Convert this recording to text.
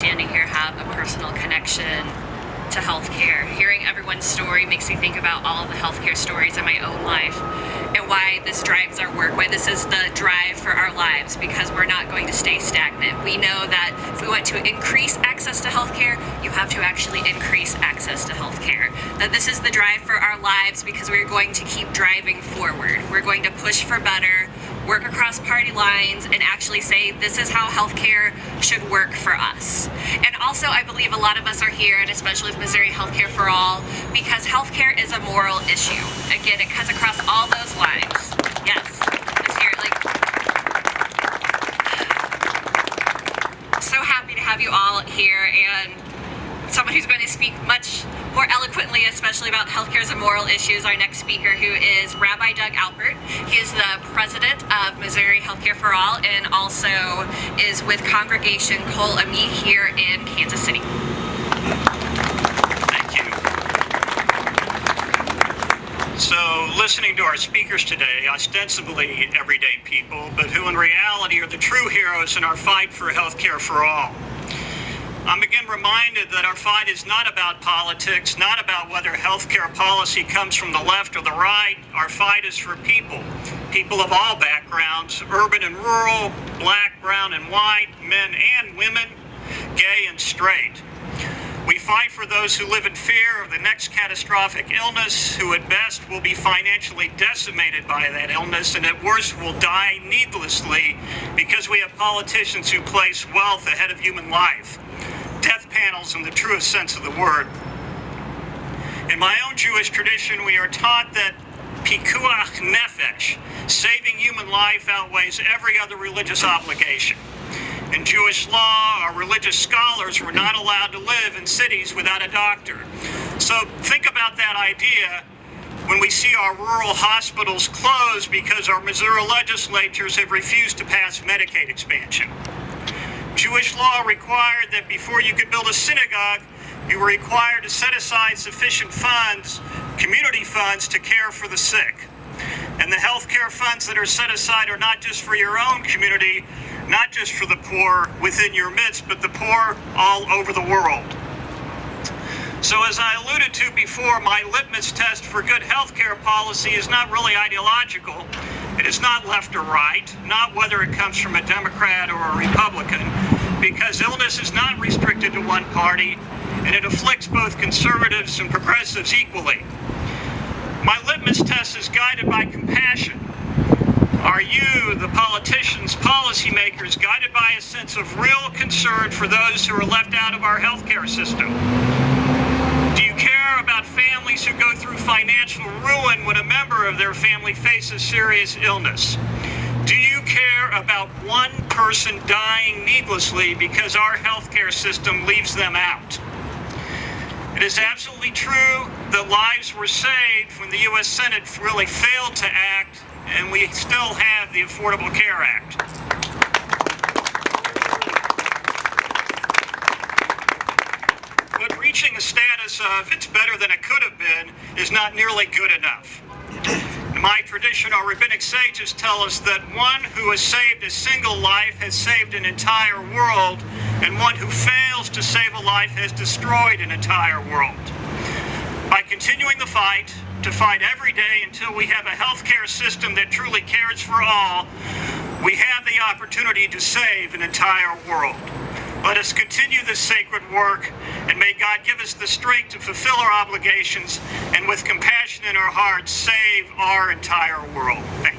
Standing here have a personal connection to healthcare. Hearing everyone's story makes me think about all of the healthcare stories in my own life and why this drives our work, why this is the drive for our lives, because we're not going to stay stagnant. We know that if we want to increase access to healthcare, you have to actually increase access to healthcare. That this is the drive for our lives because we're going to keep driving forward. We're going to push for better, work across party lines, and actually say this is how healthcare should work for us. And also, I believe a lot of us are here, and especially with Missouri Healthcare for All, because healthcare is a moral issue. Again, it cuts across all those lines. Yes, this here, so happy to have you all here, and someone who's going to speak much more eloquently, especially about healthcare as a moral issue, is our next speaker, who is Rabbi Doug Alpert. He is the president of Missouri Healthcare for All and also is with Congregation Kol Ami here in Kansas City. Thank you. So, listening to our speakers today, ostensibly everyday people, but who in reality are the true heroes in our fight for healthcare for all. I'm again reminded that our fight is not about politics, not about whether healthcare policy comes from the left or the right. Our fight is for people, people of all backgrounds, urban and rural, black, brown and white, men and women, gay and straight. We fight for those who live in fear of the next catastrophic illness, who at best will be financially decimated by that illness, and at worst will die needlessly because we have politicians who place wealth ahead of human life. Death panels in the truest sense of the word. In my own Jewish tradition, we are taught that pikuach nefesh, saving human life, outweighs every other religious obligation. In Jewish law, our religious scholars were not allowed to live in cities without a doctor. So think about that idea when we see our rural hospitals closed because our Missouri legislatures have refused to pass Medicaid expansion. Jewish law required that before you could build a synagogue, you were required to set aside sufficient funds, community funds, to care for the sick. And the health care funds that are set aside are not just for your own community, not just for the poor within your midst, but the poor all over the world. So as I alluded to before, my litmus test for good health care policy is not really ideological. It is not left or right, not whether it comes from a Democrat or a Republican, because illness is not restricted to one party, and it afflicts both conservatives and progressives equally. My litmus test is guided by compassion. Are you, the politicians, policymakers, guided by a sense of real concern for those who are left out of our healthcare system? Do you care about families who go through financial ruin when a member of their family faces serious illness? Do you care about one person dying needlessly because our healthcare system leaves them out? It is absolutely true that lives were saved when the U.S. Senate really failed to act, and we still have the Affordable Care Act. But reaching a status of it's better than it could have been is not nearly good enough. In my tradition, our rabbinic sages tell us that one who has saved a single life has saved an entire world, and one who fails to save a life has destroyed an entire world. By continuing the fight, to fight every day until we have a healthcare system that truly cares for all, we have the opportunity to save an entire world. Let us continue this sacred work, and may God give us the strength to fulfill our obligations, and with compassion in our hearts, save our entire world. Thank you.